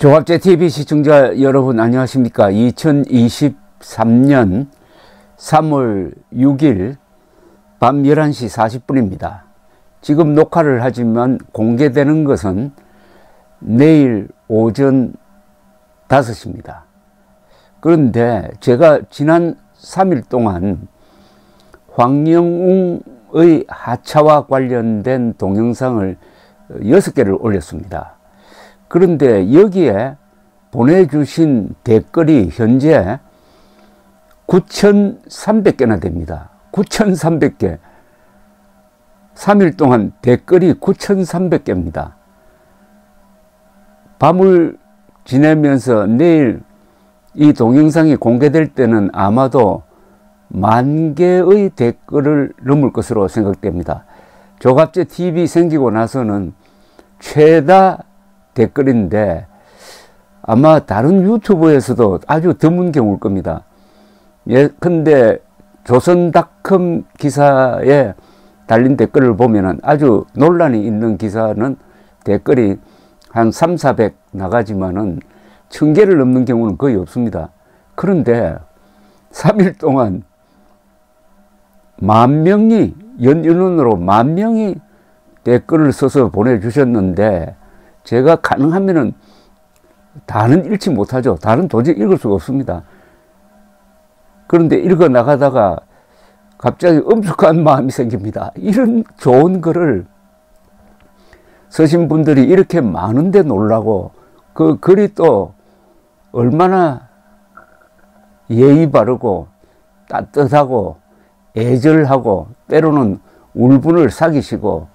조갑제 TV 시청자 여러분 안녕하십니까. 2023년 3월 6일 밤 11시 40분입니다. 지금 녹화를 하지만 공개되는 것은 내일 오전 5시입니다. 그런데 제가 지난 3일 동안 황영웅의 하차와 관련된 동영상을 6개를 올렸습니다. 그런데 여기에 보내주신 댓글이 현재 9,300개나 됩니다. 9,300개. 3일 동안 댓글이 9,300개입니다. 밤을 지내면서 내일 이 동영상이 공개될 때는 아마도 10,000개의 댓글을 넘을 것으로 생각됩니다. 조갑제 TV 생기고 나서는 최다 댓글인데 아마 다른 유튜브에서도 아주 드문 경우일 겁니다. 근데 조선닷컴 기사에 달린 댓글을 보면은 아주 논란이 있는 기사는 댓글이 한 300~400 나가지만은 1,000개를 넘는 경우는 거의 없습니다. 그런데 3일 동안 10,000명이 연인원으로 10,000명이 댓글을 써서 보내주셨는데 제가 가능하면은 다는 읽지 못하죠. 다는 도저히 읽을 수가 없습니다. 그런데 읽어 나가다가 갑자기 엄숙한 마음이 생깁니다. 이런 좋은 글을 쓰신 분들이 이렇게 많은데 놀라고, 그 글이 또 얼마나 예의 바르고 따뜻하고 애절하고 때로는 울분을 삭이시고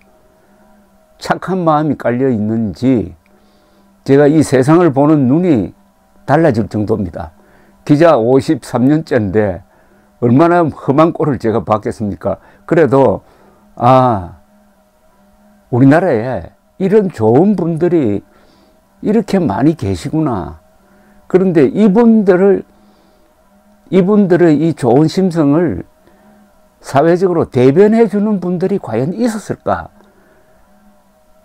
착한 마음이 깔려 있는지 제가 이 세상을 보는 눈이 달라질 정도입니다. 기자 53년째인데 얼마나 험한 꼴을 제가 봤겠습니까? 그래도 우리나라에 이런 좋은 분들이 이렇게 많이 계시구나. 그런데 이분들의 이 좋은 심성을 사회적으로 대변해 주는 분들이 과연 있었을까?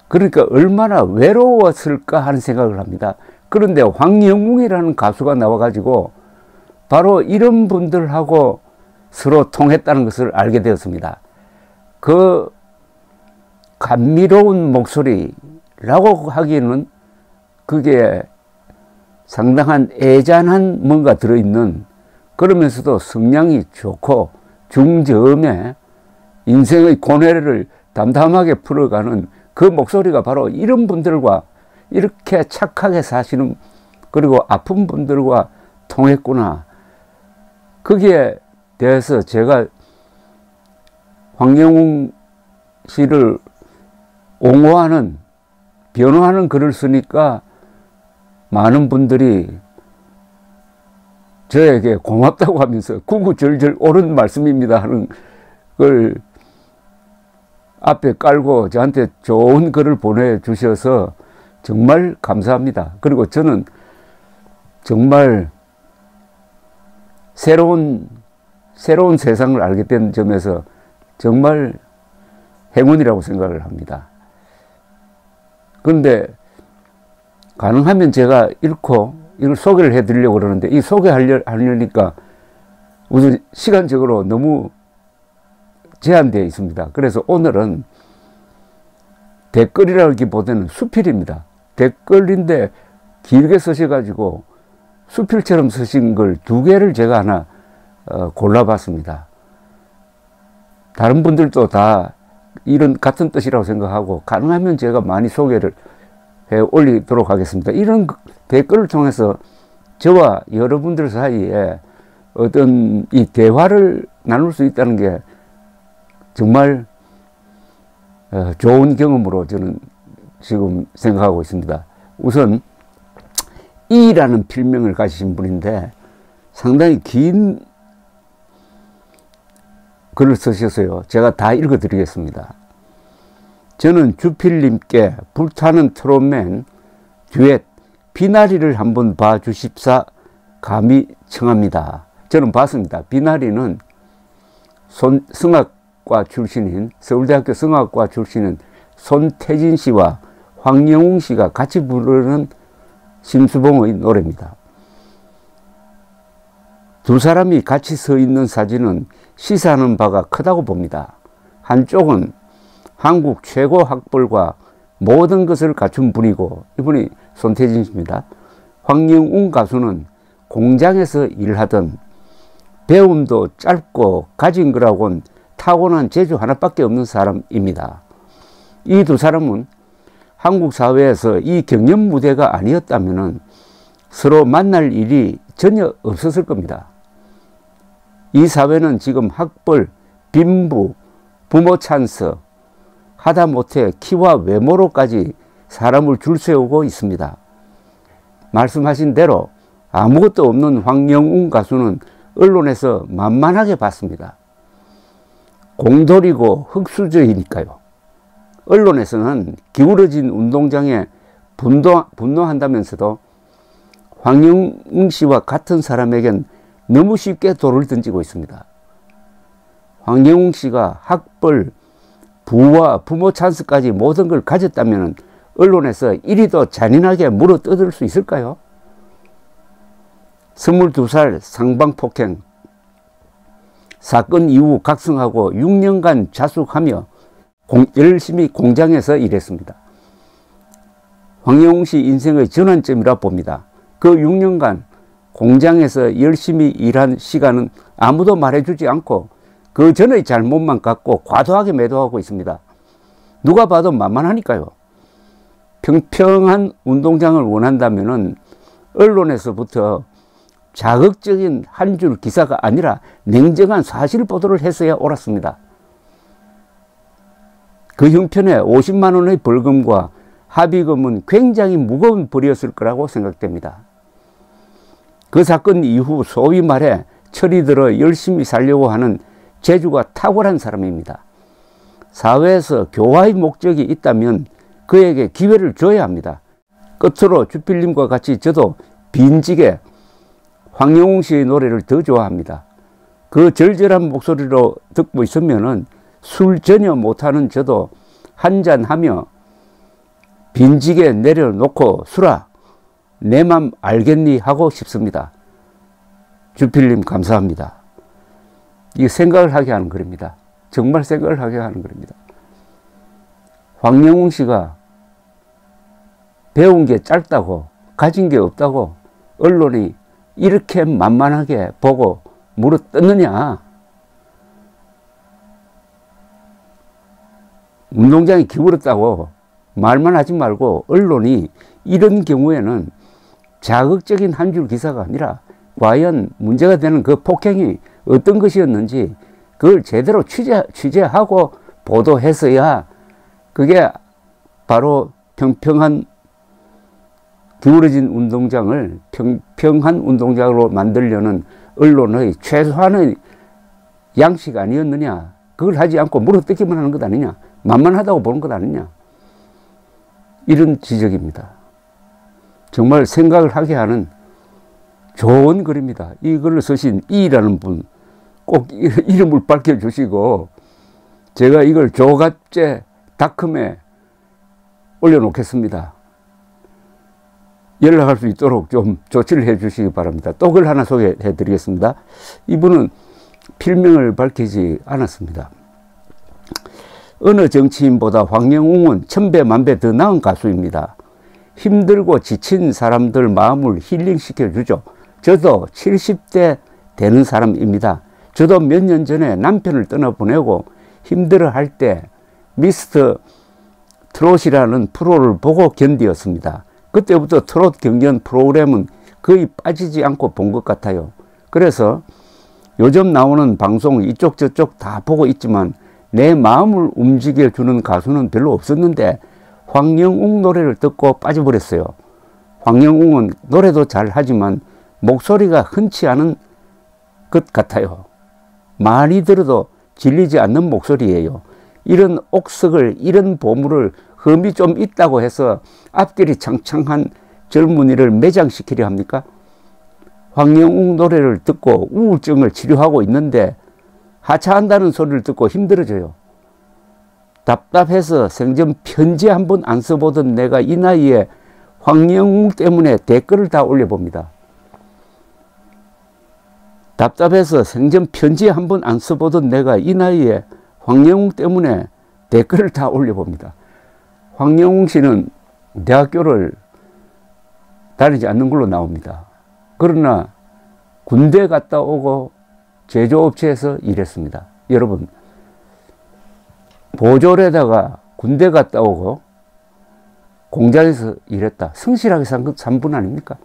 그러니까 얼마나 외로웠을까 하는 생각을 합니다. 그런데 황영웅이라는 가수가 나와가지고 바로 이런 분들하고 서로 통했다는 것을 알게 되었습니다. 그 감미로운 목소리라고 하기에는 그게 상당한 애잔한 뭔가 들어있는, 그러면서도 성량이 좋고 중저음에 인생의 고뇌를 담담하게 풀어가는 그 목소리가 바로 이런 분들과 이렇게 착하게 사시는, 그리고 아픈 분들과 통했구나. 거기에 대해서 제가 황영웅 씨를 옹호하는, 변호하는 글을 쓰니까 많은 분들이 저에게 고맙다고 하면서 구구절절 옳은 말씀입니다 하는 걸 앞에 깔고 저한테 좋은 글을 보내주셔서 정말 감사합니다. 그리고 저는 정말 새로운 세상을 알게 된 점에서 정말 행운이라고 생각을 합니다. 그런데 가능하면 제가 읽고 이걸 소개를 해드리려고 그러는데, 이 소개하려니까 우선 시간적으로 너무 제한되어 있습니다. 그래서 오늘은 댓글이라기보다는 수필입니다. 댓글인데 길게 쓰셔가지고 수필처럼 쓰신 걸 2개를 제가 하나 골라봤습니다. 다른 분들도 다 이런 같은 뜻이라고 생각하고 가능하면 제가 많이 소개를 해 올리도록 하겠습니다. 이런 댓글을 통해서 저와 여러분들 사이에 어떤 이 대화를 나눌 수 있다는 게 정말 좋은 경험으로 저는 지금 생각하고 있습니다. 우선 이라는 필명을 가지신 분인데 상당히 긴 글을 쓰셔서요. 제가 다 읽어드리겠습니다. 저는 주필님께 불타는 트롯맨 듀엣 비나리를 한번 봐주십사 감히 청합니다. 저는 봤습니다. 비나리는 성악과 출신인, 서울대학교 성악과 출신인 손태진 씨와 황영웅 씨가 같이 부르는 심수봉의 노래입니다. 두 사람이 같이 서 있는 사진은 시사하는 바가 크다고 봅니다. 한쪽은 한국 최고 학벌과 모든 것을 갖춘 분이고, 이분이 손태진 씨입니다. 황영웅 가수는 공장에서 일하던 배움도 짧고 가진 거라고는 타고난 재주 하나밖에 없는 사람입니다. 이 두 사람은 한국 사회에서 이 경연 무대가 아니었다면 서로 만날 일이 전혀 없었을 겁니다. 이 사회는 지금 학벌, 빈부, 부모 찬스, 하다못해 키와 외모로까지 사람을 줄 세우고 있습니다. 말씀하신 대로 아무것도 없는 황영웅 가수는 언론에서 만만하게 봤습니다. 공돌이고 흙수저이니까요. 언론에서는 기울어진 운동장에 분노한다면서도 황영웅 씨와 같은 사람에겐 너무 쉽게 돌을 던지고 있습니다. 황영웅 씨가 학벌, 부와 부모 찬스까지 모든 걸 가졌다면 언론에서 이리도 잔인하게 물어뜯을 수 있을까요? 22살 상방폭행 사건 이후 각성하고 6년간 자숙하며 열심히 공장에서 일했습니다. 황영웅 씨 인생의 전환점이라 봅니다. 그 6년간 공장에서 열심히 일한 시간은 아무도 말해주지 않고 그 전의 잘못만 갖고 과도하게 매도하고 있습니다. 누가 봐도 만만하니까요. 평평한 운동장을 원한다면 언론에서부터 자극적인 한 줄 기사가 아니라 냉정한 사실 보도를 했어야 옳았습니다. 그 형편에 50만 원의 벌금과 합의금은 굉장히 무거운 벌이었을 거라고 생각됩니다. 그 사건 이후 소위 말해 철이 들어 열심히 살려고 하는 재주가 탁월한 사람입니다. 사회에서 교화의 목적이 있다면 그에게 기회를 줘야 합니다. 끝으로 주필님과 같이 저도 빈지게 황영웅 씨의 노래를 더 좋아합니다. 그 절절한 목소리로 듣고 있으면은 술 전혀 못하는 저도 한잔하며 빈지게 내려놓고 술아 내 맘 알겠니 하고 싶습니다. 주필님 감사합니다. 이게 생각을 하게 하는 글입니다. 정말 생각을 하게 하는 글입니다. 황영웅 씨가 배운 게 짧다고 가진 게 없다고 언론이 이렇게 만만하게 보고 물어뜯느냐. 운동장이 기울었다고 말만 하지 말고 언론이 이런 경우에는 자극적인 한 줄 기사가 아니라 과연 문제가 되는 그 폭행이 어떤 것이었는지 그걸 제대로 취재하고 보도했어야 그게 바로 평평한 기울어진 운동장을 평평한 운동장으로 만들려는 언론의 최소한의 양식 아니었느냐. 그걸 하지 않고 물어뜯기만 하는 것 아니냐. 만만하다고 보는 것 아니냐. 이런 지적입니다. 정말 생각을 하게 하는 좋은 글입니다. 이 글을 쓰신 이라는 분 꼭 이름을 밝혀주시고 제가 이걸 조갑제닷컴에 올려놓겠습니다. 연락할 수 있도록 좀 조치를 해 주시기 바랍니다. 또 글 하나 소개해 드리겠습니다. 이분은 필명을 밝히지 않았습니다. 어느 정치인보다 황영웅은 천배 만배 더 나은 가수입니다. 힘들고 지친 사람들 마음을 힐링시켜 주죠. 저도 70대 되는 사람입니다. 저도 몇 년 전에 남편을 떠나보내고 힘들어할 때 미스터 트롯이라는 프로를 보고 견디었습니다. 그때부터 트롯 경연 프로그램은 거의 빠지지 않고 본 것 같아요. 그래서 요즘 나오는 방송 이쪽 저쪽 다 보고 있지만 내 마음을 움직여주는 가수는 별로 없었는데 황영웅 노래를 듣고 빠져버렸어요. 황영웅은 노래도 잘하지만 목소리가 흔치 않은 것 같아요. 많이 들어도 질리지 않는 목소리예요. 이런 옥석을, 이런 보물을 흠이 좀 있다고 해서 앞길이 창창한 젊은이를 매장시키려 합니까? 황영웅 노래를 듣고 우울증을 치료하고 있는데 하차한다는 소리를 듣고 힘들어져요. 답답해서 생전 편지 한 번 안 써보던 내가 이 나이에 황영웅 때문에 댓글을 다 올려봅니다. 답답해서 생전 편지 한 번 안 써보던 내가 이 나이에 황영웅 때문에 댓글을 다 올려봅니다. 황영웅 씨는 대학교를 다니지 않는 걸로 나옵니다. 그러나 군대 갔다 오고 제조업체에서 일했습니다. 여러분, 보졸에다가 군대 갔다 오고 공장에서 일했다. 성실하게 산 분 아닙니까?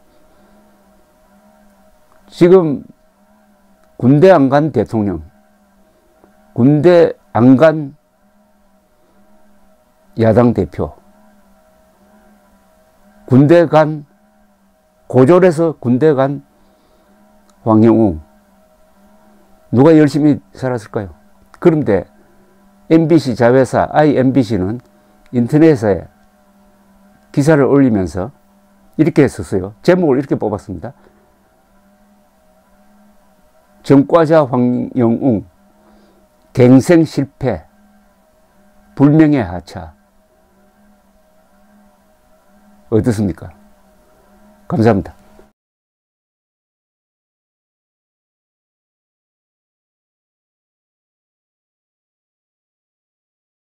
지금 군대 안 간 대통령, 군대 안 간 야당 대표, 군대 간, 고졸에서 군대 간 황영웅, 누가 열심히 살았을까요? 그런데 MBC 자회사 IMBC는 인터넷에 기사를 올리면서 이렇게 썼어요. 제목을 이렇게 뽑았습니다. 전과자 황영웅 갱생 실패, 불명예 하차. 어떻습니까? 감사합니다.